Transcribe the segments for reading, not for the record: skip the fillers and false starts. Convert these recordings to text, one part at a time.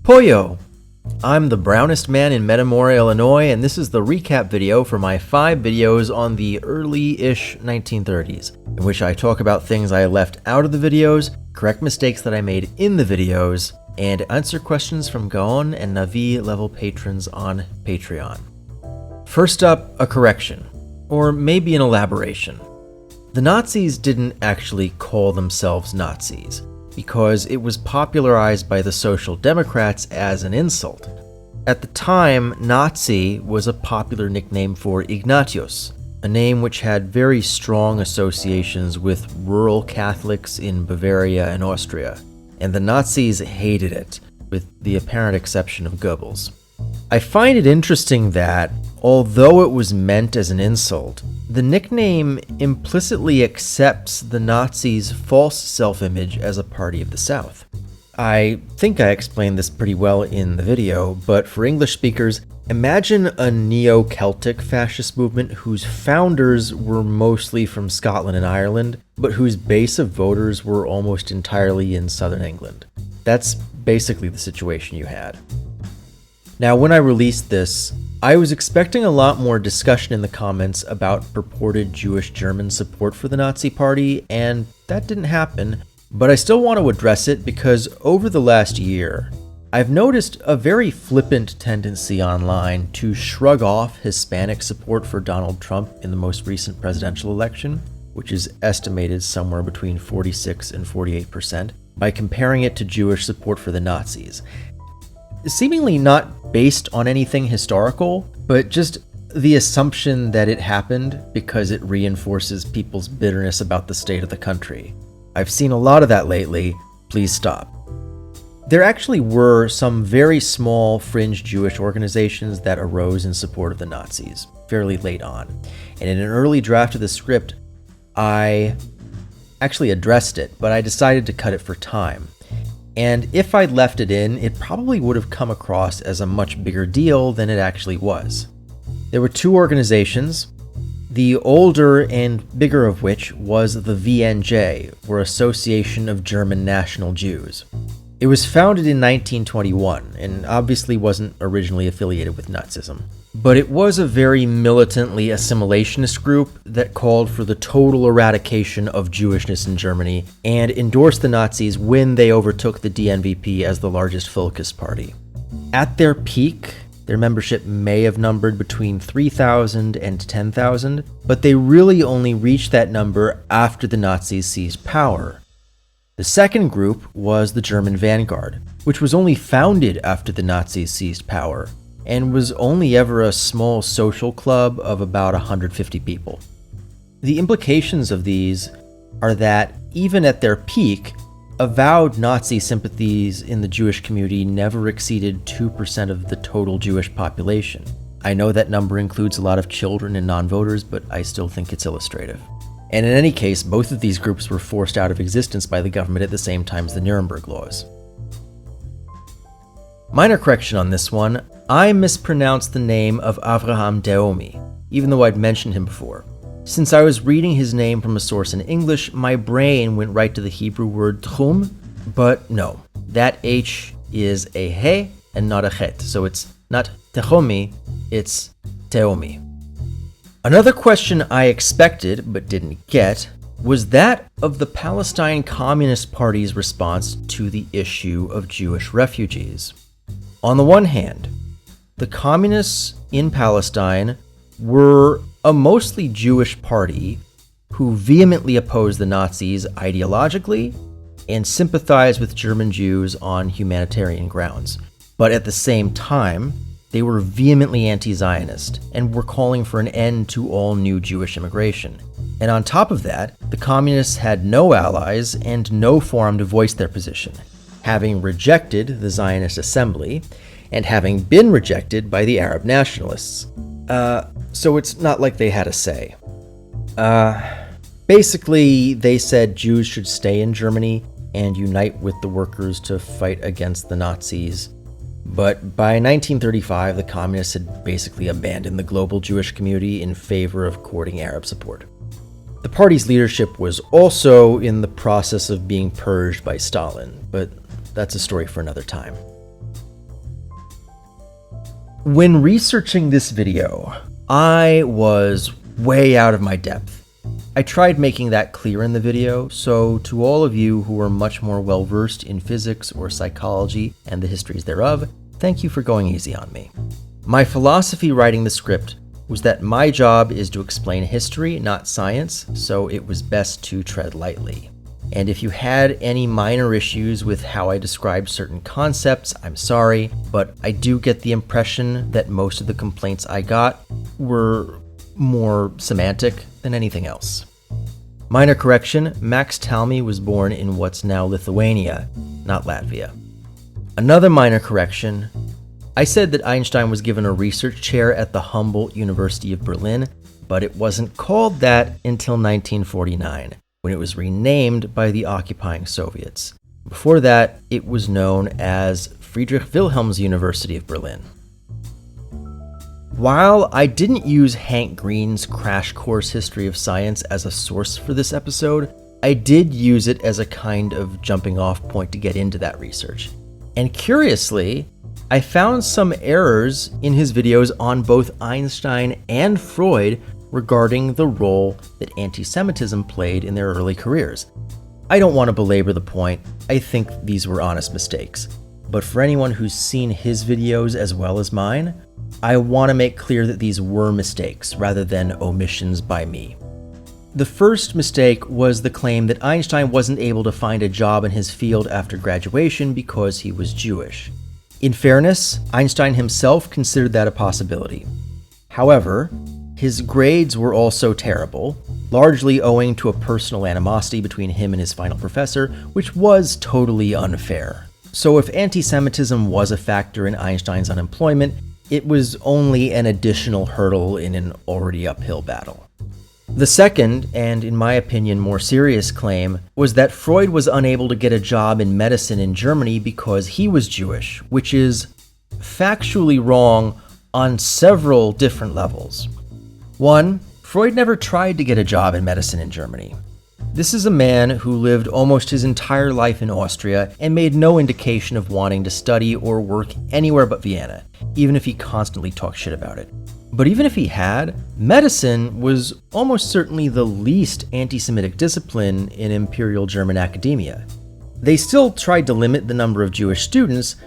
Pollo! I'm the brownest man in Metamora, Illinois, and this is the recap video for my 5 videos on the early-ish 1930s, in which I talk about things I left out of the videos, correct mistakes that I made in the videos, and answer questions from Gaon and Navi level patrons on Patreon. First up, a correction, or maybe an elaboration. The Nazis didn't actually call themselves Nazis, because it was popularized by the Social Democrats as an insult. At the time, Nazi was a popular nickname for Ignatius, a name which had very strong associations with rural Catholics in Bavaria and Austria, and the Nazis hated it, with the apparent exception of Goebbels. I find it interesting that, although it was meant as an insult, the nickname implicitly accepts the Nazis' false self-image as a party of the South. I think I explained this pretty well in the video, but for English speakers, imagine a neo-Celtic fascist movement whose founders were mostly from Scotland and Ireland, but whose base of voters were almost entirely in southern England. That's basically the situation you had. Now, when I released this, I was expecting a lot more discussion in the comments about purported Jewish German support for the Nazi Party, and that didn't happen, but I still want to address it because over the last year, I've noticed a very flippant tendency online to shrug off Hispanic support for Donald Trump in the most recent presidential election, which is estimated somewhere between 46 and 48%, by comparing it to Jewish support for the Nazis. Seemingly not based on anything historical, but just the assumption that it happened because it reinforces people's bitterness about the state of the country. I've seen a lot of that lately. Please stop. There actually were some very small fringe Jewish organizations that arose in support of the Nazis fairly late on, and in an early draft of the script, I actually addressed it, but I decided to cut it for time. And if I'd left it in, it probably would have come across as a much bigger deal than it actually was. There were 2 organizations, the older and bigger of which was the VNJ, or Association of German National Jews. It was founded in 1921 and obviously wasn't originally affiliated with Nazism. But it was a very militantly assimilationist group that called for the total eradication of Jewishness in Germany and endorsed the Nazis when they overtook the DNVP as the largest Volkist party. At their peak, their membership may have numbered between 3,000 and 10,000, but they really only reached that number after the Nazis seized power. The second group was the German Vanguard, which was only founded after the Nazis seized power, and was only ever a small social club of about 150 people. The implications of these are that, even at their peak, avowed Nazi sympathies in the Jewish community never exceeded 2% of the total Jewish population. I know that number includes a lot of children and non-voters, but I still think it's illustrative. And in any case, both of these groups were forced out of existence by the government at the same time as the Nuremberg Laws. Minor correction on this one, I mispronounced the name of Abaham Tehomi, even though I'd mentioned him before. Since I was reading his name from a source in English, my brain went right to the Hebrew word tchum, but no, that H is a he and not a chet, so it's not Tehomi, it's Tehomi. Another question I expected, but didn't get, was that of the Palestine Communist Party's response to the issue of Jewish refugees. On the one hand, the communists in Palestine were a mostly Jewish party who vehemently opposed the Nazis ideologically and sympathized with German Jews on humanitarian grounds. But at the same time, they were vehemently anti-Zionist and were calling for an end to all new Jewish immigration. And on top of that, the communists had no allies and no forum to voice their position, having rejected the Zionist assembly and having been rejected by the Arab nationalists. So it's not like they had a say. Basically, they said Jews should stay in Germany and unite with the workers to fight against the Nazis. But by 1935, the communists had basically abandoned the global Jewish community in favor of courting Arab support. The party's leadership was also in the process of being purged by Stalin, but that's a story for another time. When researching this video, I was way out of my depth. I tried making that clear in the video, so to all of you who are much more well-versed in physics or psychology and the histories thereof, thank you for going easy on me. My philosophy writing the script was that my job is to explain history, not science, so it was best to tread lightly. And if you had any minor issues with how I described certain concepts, I'm sorry, but I do get the impression that most of the complaints I got were more semantic than anything else. Minor correction, Max Talmey was born in what's now Lithuania, not Latvia. Another minor correction, I said that Einstein was given a research chair at the Humboldt University of Berlin, but it wasn't called that until 1949, when it was renamed by the occupying Soviets. Before that, it was known as Friedrich Wilhelm's University of Berlin. While I didn't use Hank Green's Crash Course History of Science as a source for this episode, I did use it as a kind of jumping off point to get into that research. And curiously, I found some errors in his videos on both Einstein and Freud regarding the role that anti-Semitism played in their early careers. I don't want to belabor the point, I think these were honest mistakes. But for anyone who's seen his videos as well as mine, I want to make clear that these were mistakes rather than omissions by me. The first mistake was the claim that Einstein wasn't able to find a job in his field after graduation because he was Jewish. In fairness, Einstein himself considered that a possibility. However, his grades were also terrible, largely owing to a personal animosity between him and his final professor, which was totally unfair. So if anti-Semitism was a factor in Einstein's unemployment, it was only an additional hurdle in an already uphill battle. The second, and in my opinion more serious claim, was that Freud was unable to get a job in medicine in Germany because he was Jewish, which is factually wrong on several different levels. One, Freud never tried to get a job in medicine in Germany. This is a man who lived almost his entire life in Austria and made no indication of wanting to study or work anywhere but Vienna, even if he constantly talked shit about it. But even if he had, medicine was almost certainly the least anti-Semitic discipline in Imperial German academia. They still tried to limit the number of Jewish students,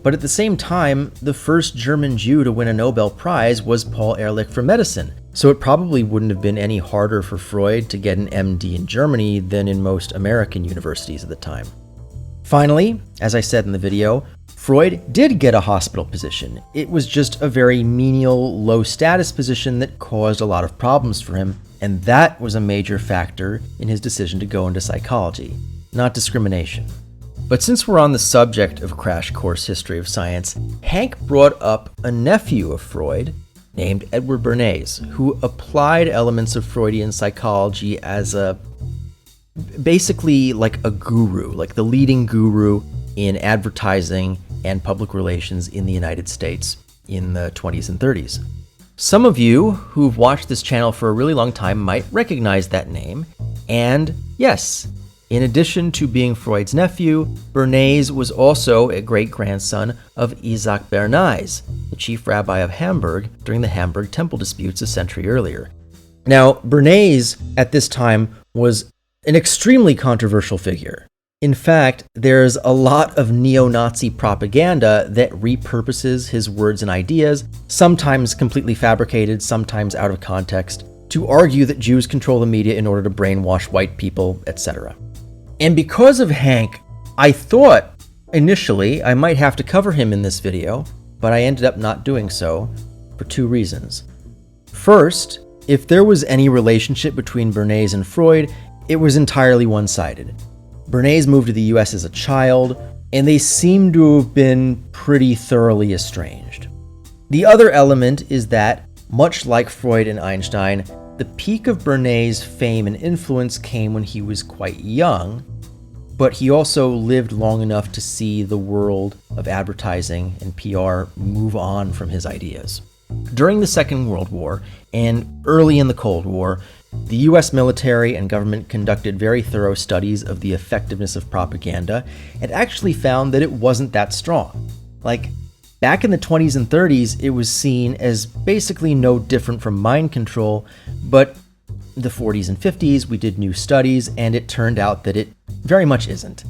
but at the same time, the first German Jew to win a Nobel Prize was Paul Ehrlich for medicine, so it probably wouldn't have been any harder for Freud to get an MD in Germany than in most American universities at the time. Finally, as I said in the video, Freud did get a hospital position. It was just a very menial, low-status position that caused a lot of problems for him, and that was a major factor in his decision to go into psychology, not discrimination. But since we're on the subject of Crash Course History of Science, Hank brought up a nephew of Freud named Edward Bernays, who applied elements of Freudian psychology as basically like a guru, like the leading guru in advertising and public relations in the United States in the 20s and 30s. Some of you who've watched this channel for a really long time might recognize that name, and yes, in addition to being Freud's nephew, Bernays was also a great-grandson of Isaac Bernays, the chief rabbi of Hamburg during the Hamburg Temple disputes a century earlier. Now, Bernays at this time was an extremely controversial figure. In fact, there's a lot of neo-Nazi propaganda that repurposes his words and ideas, sometimes completely fabricated, sometimes out of context, to argue that Jews control the media in order to brainwash white people, etc. And because of Hank, I thought initially I might have to cover him in this video, but I ended up not doing so for two reasons. First, if there was any relationship between Bernays and Freud, it was entirely one-sided. Bernays moved to the US as a child, and they seem to have been pretty thoroughly estranged. The other element is that, much like Freud and Einstein, the peak of Bernays' fame and influence came when he was quite young, but he also lived long enough to see the world of advertising and PR move on from his ideas. During the Second World War and early in the Cold War, the US military and government conducted very thorough studies of the effectiveness of propaganda and actually found that it wasn't that strong. Like, Back in the 20s and 30s, it was seen as basically no different from mind control, but the 40s and 50s, we did new studies, and it turned out that it very much isn't.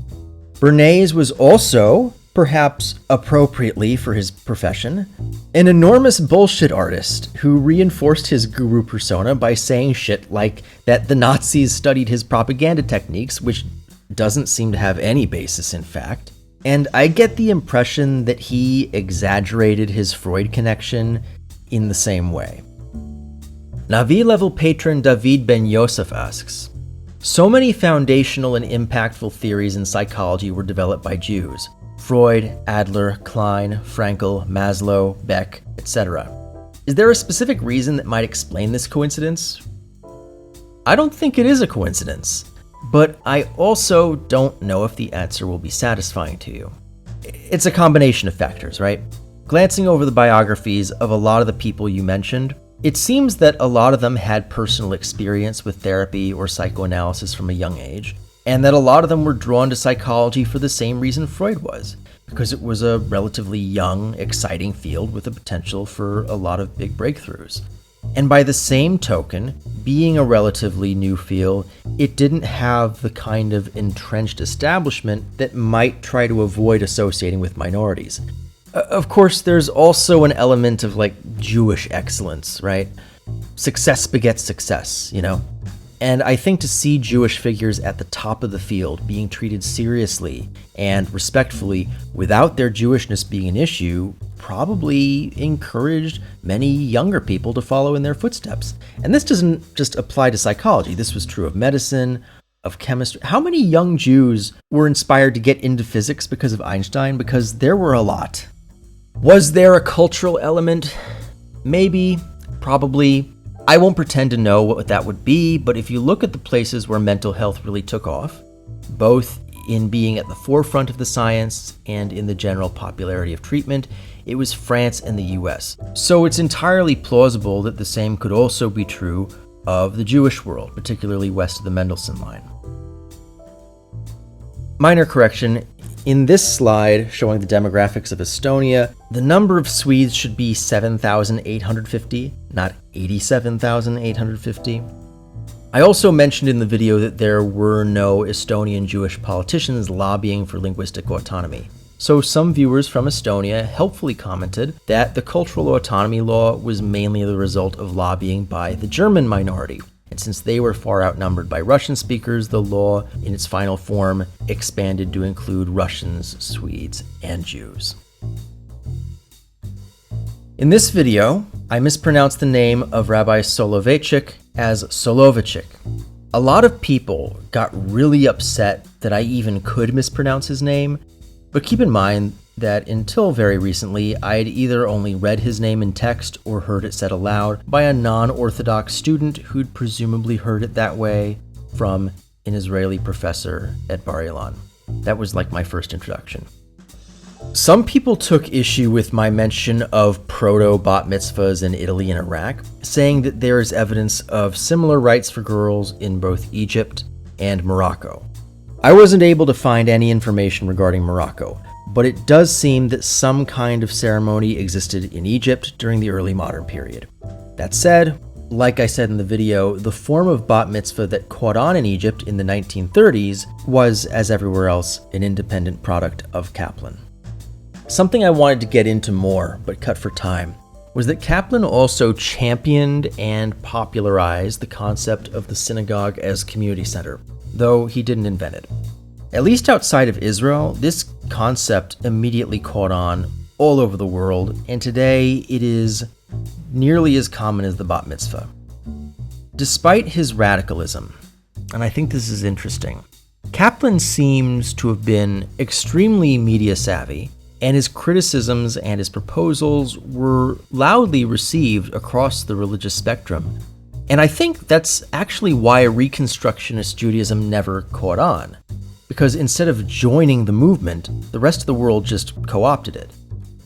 Bernays was also, perhaps appropriately for his profession, an enormous bullshit artist who reinforced his guru persona by saying shit like that the Nazis studied his propaganda techniques, which doesn't seem to have any basis in fact. And I get the impression that he exaggerated his Freud connection in the same way. Navi level patron David Ben Yosef asks, so many foundational and impactful theories in psychology were developed by Jews. Freud, Adler, Klein, Frankl, Maslow, Beck, etc. Is there a specific reason that might explain this coincidence? I don't think it is a coincidence, but I also don't know if the answer will be satisfying to you. It's a combination of factors, right? Glancing over the biographies of a lot of the people you mentioned, it seems that a lot of them had personal experience with therapy or psychoanalysis from a young age, and that a lot of them were drawn to psychology for the same reason Freud was, because it was a relatively young, exciting field with the potential for a lot of big breakthroughs. And by the same token, being a relatively new field, it didn't have the kind of entrenched establishment that might try to avoid associating with minorities. Of course, there's also an element of Jewish excellence, right? Success begets success, you know? And I think to see Jewish figures at the top of the field being treated seriously and respectfully without their Jewishness being an issue probably encouraged many younger people to follow in their footsteps. And this doesn't just apply to psychology. This was true of medicine, of chemistry. How many young Jews were inspired to get into physics because of Einstein? Because there were a lot. Was there a cultural element? Maybe, probably. I won't pretend to know what that would be, but if you look at the places where mental health really took off, both in being at the forefront of the science and in the general popularity of treatment, it was France and the US. So it's entirely plausible that the same could also be true of the Jewish world, particularly west of the Mendelssohn line. Minor correction. In this slide showing the demographics of Estonia, the number of Swedes should be 7,850, not 87,850. I also mentioned in the video that there were no Estonian Jewish politicians lobbying for linguistic autonomy. So some viewers from Estonia helpfully commented that the cultural autonomy law was mainly the result of lobbying by the German minority. And since they were far outnumbered by Russian speakers, the law, in its final form, expanded to include Russians, Swedes, and Jews. In this video, I mispronounced the name of Rabbi Soloveitchik as Soloveitchik. A lot of people got really upset that I even could mispronounce his name, but keep in mind that until very recently, I had either only read his name in text or heard it said aloud by a non-Orthodox student who'd presumably heard it that way from an Israeli professor at Bar Ilan. That was my first introduction. Some people took issue with my mention of proto-bat mitzvahs in Italy and Iraq, saying that there is evidence of similar rites for girls in both Egypt and Morocco. I wasn't able to find any information regarding Morocco, but it does seem that some kind of ceremony existed in Egypt during the early modern period. That said, like I said in the video, the form of bat mitzvah that caught on in Egypt in the 1930s was, as everywhere else, an independent product of Kaplan. Something I wanted to get into more, but cut for time, was that Kaplan also championed and popularized the concept of the synagogue as community center, though he didn't invent it. At least outside of Israel, this concept immediately caught on all over the world, and today it is nearly as common as the bat mitzvah. Despite his radicalism, and I think this is interesting, Kaplan seems to have been extremely media savvy, and his criticisms and his proposals were loudly received across the religious spectrum. And I think that's actually why Reconstructionist Judaism never caught on. Because instead of joining the movement, the rest of the world just co-opted it.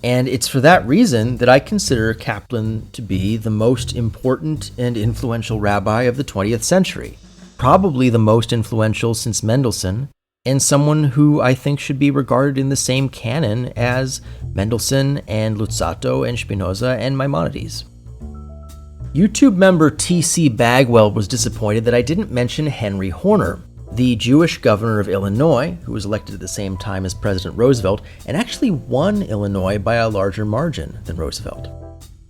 And it's for that reason that I consider Kaplan to be the most important and influential rabbi of the 20th century. Probably the most influential since Mendelssohn, and someone who I think should be regarded in the same canon as Mendelssohn and Luzzatto and Spinoza and Maimonides. YouTube member T.C. Bagwell was disappointed that I didn't mention Henry Horner, the Jewish governor of Illinois, who was elected at the same time as President Roosevelt, and actually won Illinois by a larger margin than Roosevelt.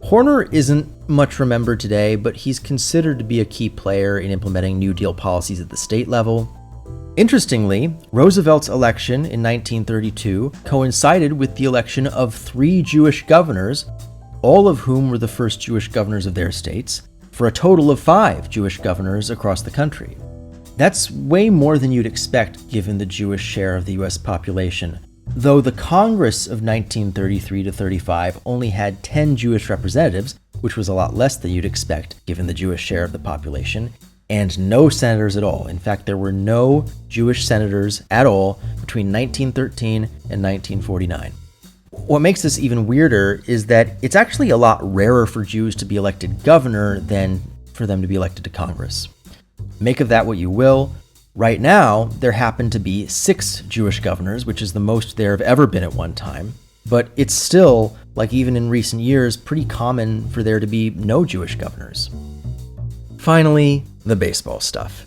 Horner isn't much remembered today, but he's considered to be a key player in implementing New Deal policies at the state level. Interestingly, Roosevelt's election in 1932 coincided with the election of 3 Jewish governors, all of whom were the first Jewish governors of their states, for a total of 5 Jewish governors across the country. That's way more than you'd expect given the Jewish share of the US population, though the Congress of 1933 to 35 only had 10 Jewish representatives, which was a lot less than you'd expect given the Jewish share of the population, and no senators at all. In fact, there were no Jewish senators at all between 1913 and 1949. What makes this even weirder is that it's actually a lot rarer for Jews to be elected governor than for them to be elected to Congress. Make of that what you will. Right now, there happen to be 6 Jewish governors, which is the most there have ever been at one time. But it's still, like even in recent years, pretty common for there to be no Jewish governors. Finally, the baseball stuff.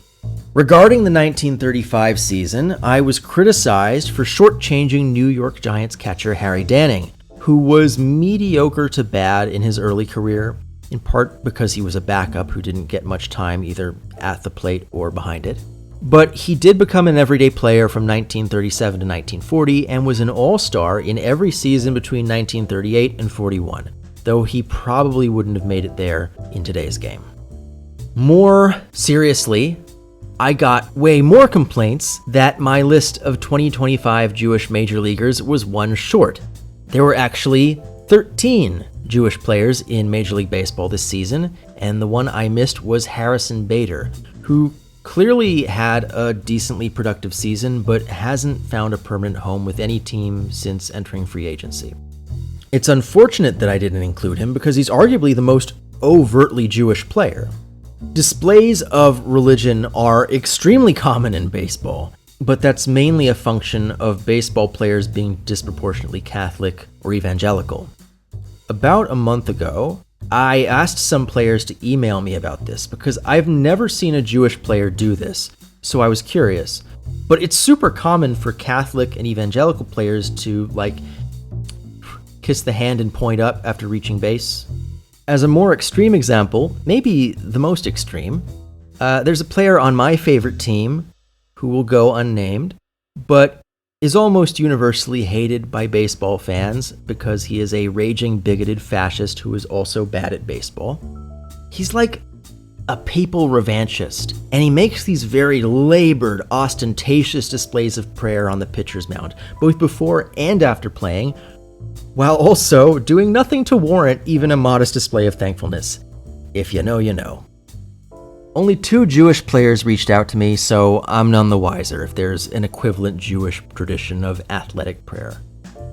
Regarding the 1935 season, I was criticized for shortchanging New York Giants catcher Harry Danning, who was mediocre to bad in his early career, in part because he was a backup who didn't get much time either at the plate or behind it. But he did become an everyday player from 1937 to 1940 and was an all-star in every season between 1938 and 41, though he probably wouldn't have made it there in today's game. More seriously, I got way more complaints that my list of 2025 Jewish major leaguers was one short. There were actually 13 Jewish players in Major League Baseball this season, and the one I missed was Harrison Bader, who clearly had a decently productive season, but hasn't found a permanent home with any team since entering free agency. It's unfortunate that I didn't include him because he's arguably the most overtly Jewish player. Displays of religion are extremely common in baseball, but that's mainly a function of baseball players being disproportionately Catholic or evangelical. About a month ago, I asked some players to email me about this because I've never seen a Jewish player do this, so I was curious. But it's super common for Catholic and evangelical players to, kiss the hand and point up after reaching base. As a more extreme example, maybe the most extreme, there's a player on my favorite team who will go unnamed, but is almost universally hated by baseball fans because he is a raging bigoted fascist who is also bad at baseball. He's like a papal revanchist, and he makes these very labored, ostentatious displays of prayer on the pitcher's mound, both before and after playing, while also doing nothing to warrant even a modest display of thankfulness. If you know, you know. Only 2 Jewish players reached out to me, so I'm none the wiser if there's an equivalent Jewish tradition of athletic prayer.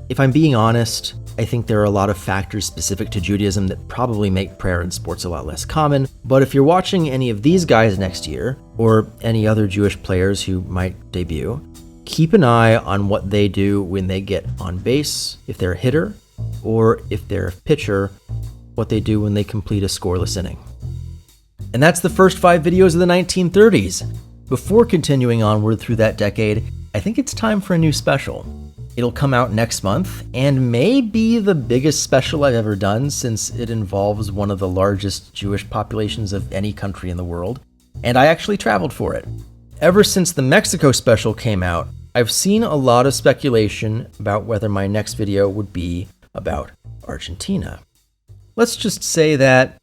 If I'm being honest, I think there are a lot of factors specific to Judaism that probably make prayer in sports a lot less common, but if you're watching any of these guys next year, or any other Jewish players who might debut, keep an eye on what they do when they get on base, if they're a hitter, or if they're a pitcher, what they do when they complete a scoreless inning. And that's the first 5 videos of the 1930s. Before continuing onward through that decade, I think it's time for a new special. It'll come out next month, and may be the biggest special I've ever done since it involves one of the largest Jewish populations of any country in the world, and I actually traveled for it. Ever since the Mexico special came out, I've seen a lot of speculation about whether my next video would be about Argentina. Let's just say that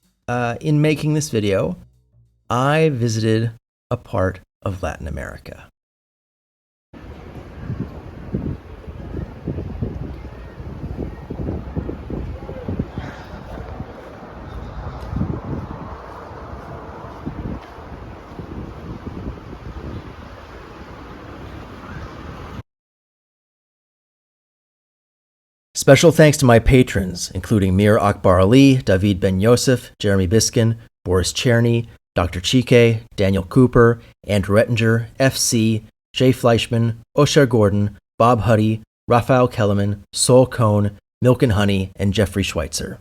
in making this video, I visited a part of Latin America. Special thanks to my patrons, including Mir Akbar Ali, David Ben Yosef, Jeremy Biskin, Boris Cherny, Dr. Chike, Daniel Cooper, Andrew Ettinger, FC, Jay Fleischman, Osher Gordon, Bob Huddy, Raphael Kellerman, Saul Cohn, Milk and Honey, and Jeffrey Schweitzer.